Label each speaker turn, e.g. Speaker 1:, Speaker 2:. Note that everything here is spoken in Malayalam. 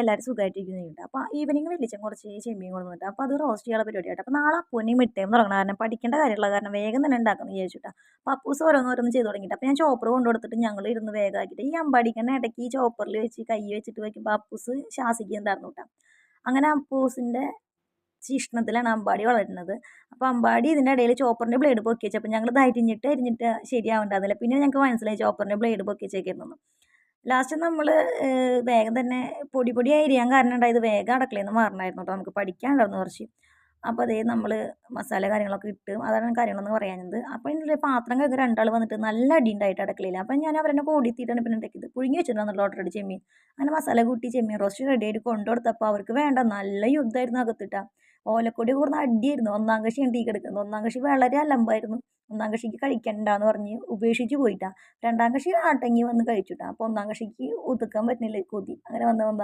Speaker 1: എല്ലാവരും സുഖമായിട്ടിരിക്കുന്നു കേട്ടോ. അപ്പോൾ ഈവനിങ് വലിച്ചൻ കുറച്ച് ചെമ്മീൻ കൊണ്ടുവന്നിട്ട് അപ്പോൾ അത് റോസ്റ്റ് ചെയ്യാനുള്ള പരിപാടിയായിട്ട്. അപ്പോൾ നാളെ അപ്പൂനെയും മിട്ടയും തുടങ്ങണ കാരണം പഠിക്കേണ്ട കാര്യമുള്ള കാരണം വേഗം തന്നെ ഉണ്ടാക്കണം വിചാരിച്ചിട്ടാ. അപ്പോൾ അപ്പൂസ് ഓരോന്നോരോന്ന് ചെയ്ത് തുടങ്ങിയിട്ട് അപ്പോൾ ഞാൻ ചോപ്പർ കൊണ്ടു കൊടുത്തിട്ട് ഞങ്ങൾ ഇരുന്ന് വേഗമാക്കിയിട്ട് ഈ അമ്പാടിക്കന്നെ ഇടയ്ക്ക് ഈ ചോപ്പറിൽ വെച്ച് കൈ വെച്ചിട്ട് വയ്ക്കുമ്പോൾ അപ്പൂസ് ശാസിക്കുന്നുണ്ടായിരുന്നു കേട്ടോ. അങ്ങനെ അപ്പൂസിൻ്റെ ശിക്ഷണത്തിലാണ് അമ്പാടി വളരുന്നത്. അപ്പോൾ അമ്പാടി ഇതിൻ്റെ ഇടയിൽ ചോപ്പറിൻ്റെ ബ്ലേഡ് പൊക്കി വെച്ചപ്പോൾ ഞങ്ങൾ ഇത് അരിഞ്ഞിട്ട് ശരിയാവേണ്ടതില്ല. പിന്നെ ഞങ്ങൾക്ക് മനസ്സിലായി ചോപ്പറിൻ്റെ ബ്ലേഡ് പൊക്കി വെച്ചേക്കിരുന്നു. ലാസ്റ്റ് നമ്മൾ വേഗം തന്നെ പൊടി അരിയാൻ കാരണം ഉണ്ടായത് വേഗം അടുക്കളയിൽ നിന്ന് മാറണമായിരുന്നു കേട്ടോ. നമുക്ക് പഠിക്കാനുണ്ടായിരുന്നു കുറച്ച്. അപ്പോൾ അതേ നമ്മൾ മസാല കാര്യങ്ങളൊക്കെ ഇട്ട് അതാണ് കാര്യങ്ങളൊന്ന് പറയാഞ്ഞത്. അപ്പോൾ ഇതിൻ്റെ പാത്രം കഴിഞ്ഞ് രണ്ടാൾ വന്നിട്ട് നല്ല അടി ഉണ്ടായിട്ട് അടുക്കളയിൽ. അപ്പം ഞാൻ അവരെന്നെ കൂടിത്തിയിട്ടാണ് പിന്നെ ഉണ്ടാക്കിയത്. പുഴുങ്ങി വെച്ചിട്ടുണ്ടെന്നുള്ള ഓൾറെഡി ചെമ്മീൻ. അങ്ങനെ മസാല കൂട്ടി ചെമ്മീൻ റോസ്റ്റ് റെഡി ആയിട്ട് കൊണ്ടുകൊടുത്തപ്പോൾ അവർക്ക് വേണ്ട നല്ല യുദ്ധമായിരുന്നു അകത്തിട്ടാ. ഓലക്കൊടി കൂർന്ന അടിയായിരുന്നു. ഒന്നാം കക്ഷിയാണ് തീ കിടക്കുന്നത്. ഒന്നാം കക്ഷി വളരെ അലമ്പായിരുന്നു. ഒന്നാം കക്ഷിക്ക് കഴിക്കണ്ടെന്ന് പറഞ്ഞ് ഉപേക്ഷിച്ച് പോയിട്ടാ. രണ്ടാം കക്ഷി ആട്ടങ്ങി വന്ന് കഴിച്ചുട്ടാ. അപ്പോൾ ഒന്നാം കക്ഷിക്ക് ഒതുക്കാൻ പറ്റുന്നില്ല കൊതി. അങ്ങനെ വന്ന് ഒന്നാം